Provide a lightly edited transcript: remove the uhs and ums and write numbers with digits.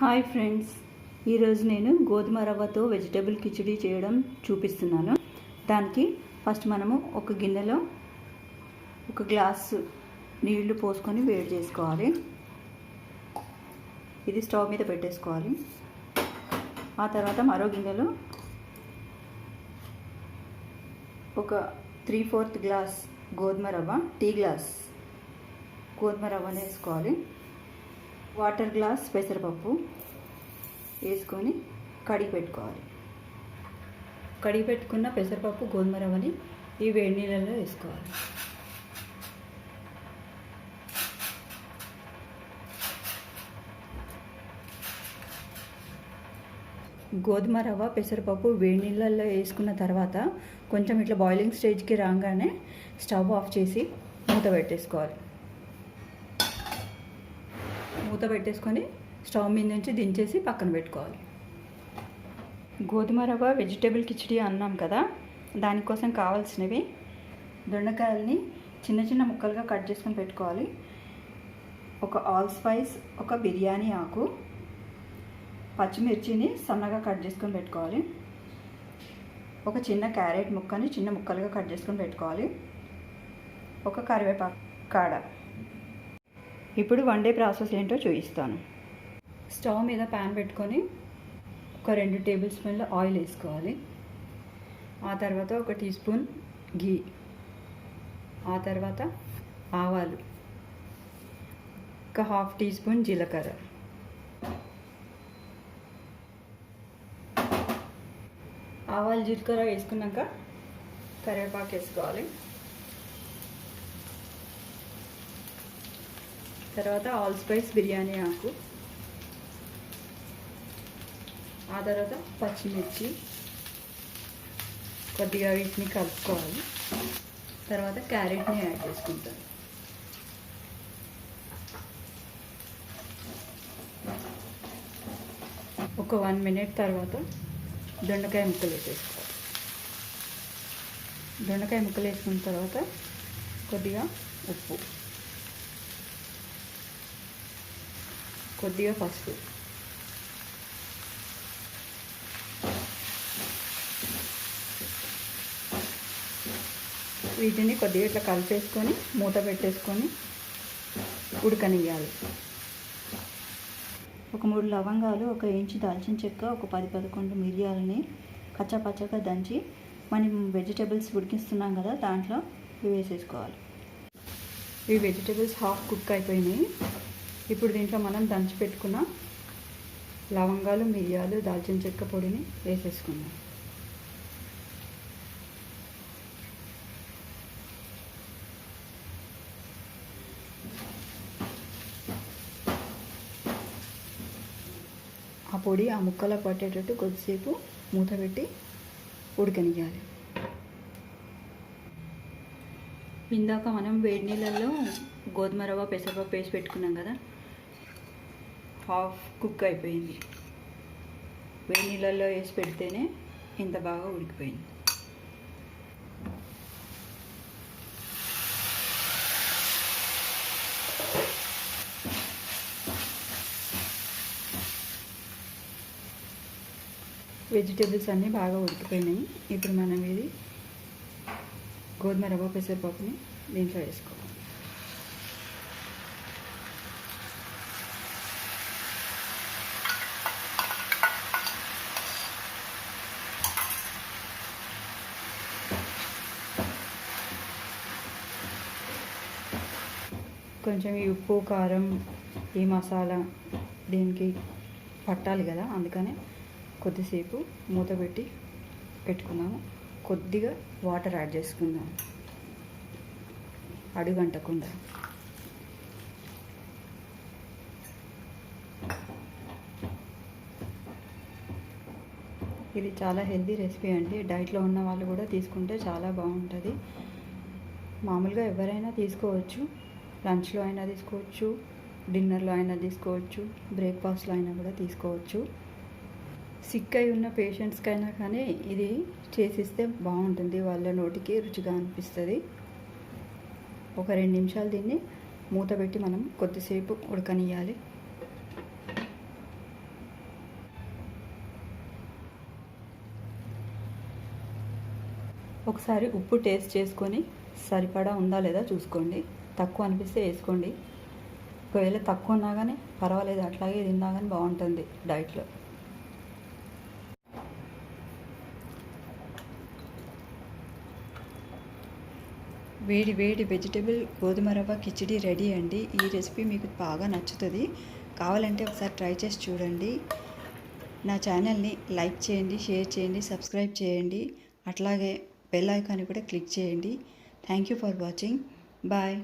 Hi friends, ఈరోజు నేను గోధుమ రవ్వతో వెజిటేబుల్ కిచిడి చేయడం చూపిస్తున్నాను. దానికి ఫస్ట్ మనము ఒక గిన్నెలో ఒక గ్లాసు నీళ్లు పోసుకొని వేడి చేసుకోవాలి. ఇది స్టవ్ మీద పెట్టేసుకోవాలి. ఆ తర్వాత మరో గిన్నెలో ఒక 3/4 గ్లాస్ గోధుమ రవ్వ, టీ గ్లాస్ గోధుమ రవ్వని వేసుకోవాలి. వాటర్ గ్లాస్ పెసరపప్పు వేసుకొని కడిగి పెట్టుకోవాలి. కడిగి పెట్టుకున్న పెసరపప్పు గోధుమ రవ్వని ఈ వేడి నీళ్ళలో వేసుకోవాలి. గోధుమ రవ్వ పెసరపప్పు వేడి నీళ్ళల్లో వేసుకున్న తర్వాత కొంచెం ఇట్లా బాయిలింగ్ స్టేజ్కి రాగానే స్టవ్ ఆఫ్ చేసి మూత పెట్టేసుకోవాలి. మూత పెట్టేసుకొని స్టవ్ మీద నుంచి దించేసి పక్కన పెట్టుకోవాలి. గోధుమ రవ్వ వెజిటేబుల్ కిచిడి అన్నాం కదా, దానికోసం కావాల్సినవి దొండకాయలని చిన్న చిన్న ముక్కలుగా కట్ చేసుకొని పెట్టుకోవాలి. ఒక ఆల్ స్పైస్, ఒక బిర్యానీ ఆకు, పచ్చిమిర్చిని సన్నగా కట్ చేసుకొని పెట్టుకోవాలి. ఒక చిన్న క్యారెట్ ముక్కని చిన్న ముక్కలుగా కట్ చేసుకొని పెట్టుకోవాలి. ఒక కరివేపాకు కాడ. ఇప్పుడు వండే ప్రాసెస్ ఏంటో చూపిస్తాను. స్టవ్ మీద ప్యాన్ పెట్టుకొని ఒక 2 టేబుల్ స్పూన్ల ఆయిల్ వేసుకోవాలి. ఆ తర్వాత ఒక టీ స్పూన్ ఘీ, ఆ తర్వాత ఆవాలు, ఒక 1/2 టీ స్పూన్ జీలకర్ర, ఆవాలు జీలకర్ర వేసుకున్నాక కరివేపాకు వేసుకోవాలి. తర్వాత ఆల్ స్పైస్ బిర్యానీ ఆకు, ఆ తర్వాత పచ్చిమిర్చి కొద్దిగా వీటిని కలుపుకోవాలి. తర్వాత క్యారెట్ని యాడ్ చేసుకుంటాను. ఒక 1 మినిట్ తర్వాత దొండకాయ ముక్కలు వేసేసుకోవాలి. దొండకాయ ముక్కలు వేసుకున్న తర్వాత కొద్దిగా ఉప్పు, కొద్దిగా పసుపు, వీటిని కొద్దిగా ఇట్లా కలిపేసుకొని మూత పెట్టేసుకొని ఉడకనియాలి. ఒక 3 లవంగాలు, ఒక ఇంచు దాల్చిన చెక్క, ఒక 10-11 మిరియాలని కచ్చాపచ్చగా దంచి మనం వెజిటేబుల్స్ ఉడికిస్తున్నాం కదా, దాంట్లో ఇవి వేసేసుకోవాలి. ఈ వెజిటేబుల్స్ హాఫ్ కుక్ అయిపోయినాయి. ఇప్పుడు దీంట్లో మనం దంచి పెట్టుకున్న లవంగాలు, మిరియాలు, దాల్చిన చెక్క పొడిని వేసేసుకుందాం. ఆ పొడి ఆ ముక్కలో పట్టేటట్టు కొద్దిసేపు మూత పెట్టి ఉడకనియాలి. ఇందాక మనం వేడి నీళ్ళల్లో గోధుమ రవ్వ పెసరపప్పు వేసి పెట్టుకున్నాం కదా, హాఫ్ కుక్ అయిపోయింది. వేడి నీళ్ళల్లో వేసి పెడితేనే ఇంత బాగా ఉడికిపోయింది. వెజిటేబుల్స్ అన్నీ బాగా ఉడికిపోయినాయి. ఇప్పుడు మనం ఇది గోధుమ రవ్వ పెసరపప్పుని దీంట్లో వేసుకోవాలి. కొంచెం ఈ ఉప్పు, కారం, ఈ మసాలా దీనికి పట్టాలి కదా, అందుకనే కొద్దిసేపు మూత పెట్టి పెట్టుకున్నాము. కొద్దిగా వాటర్ యాడ్ చేసుకుందాం అడుగంటకుండా. ఇది చాలా హెల్తీ రెసిపీ అండి. డైట్లో ఉన్న వాళ్ళు కూడా తీసుకుంటే చాలా బాగుంటుంది. మామూలుగా ఎవరైనా తీసుకోవచ్చు. లంచ్లో అయినా తీసుకోవచ్చు, డిన్నర్లో అయినా తీసుకోవచ్చు, బ్రేక్ఫాస్ట్లో అయినా కూడా తీసుకోవచ్చు. సిక్ అయి ఉన్న పేషెంట్స్కైనా కానీ ఇది చేసిస్తే బాగుంటుంది. వాళ్ళ నోటికి రుచిగా అనిపిస్తుంది. ఒక 2 నిమిషాలు దీన్ని మూత పెట్టి మనం కొద్దిసేపు ఉడకనియాలి. ఒకసారి ఉప్పు టేస్ట్ చేసుకొని సరిపడా ఉందా లేదా చూసుకోండి. తక్కువ అనిపిస్తే వేసుకోండి. ఒకవేళ తక్కువ ఉన్నా కానీ పర్వాలేదు, అట్లాగే తిన్నా కానీ బాగుంటుంది డైట్లో. వేడి వేడి వెజిటేబుల్ గోధుమ రవ్వ కిచిడి రెడీ అండి. ఈ రెసిపీ మీకు బాగా నచ్చుతుంది. కావాలంటే ఒకసారి ట్రై చేసి చూడండి. నా ఛానల్ని లైక్ చేయండి, షేర్ చేయండి, సబ్స్క్రైబ్ చేయండి. అట్లాగే బెల్ ఐకాన్ కూడా క్లిక్ చేయండి. Thank you for watching. Bye.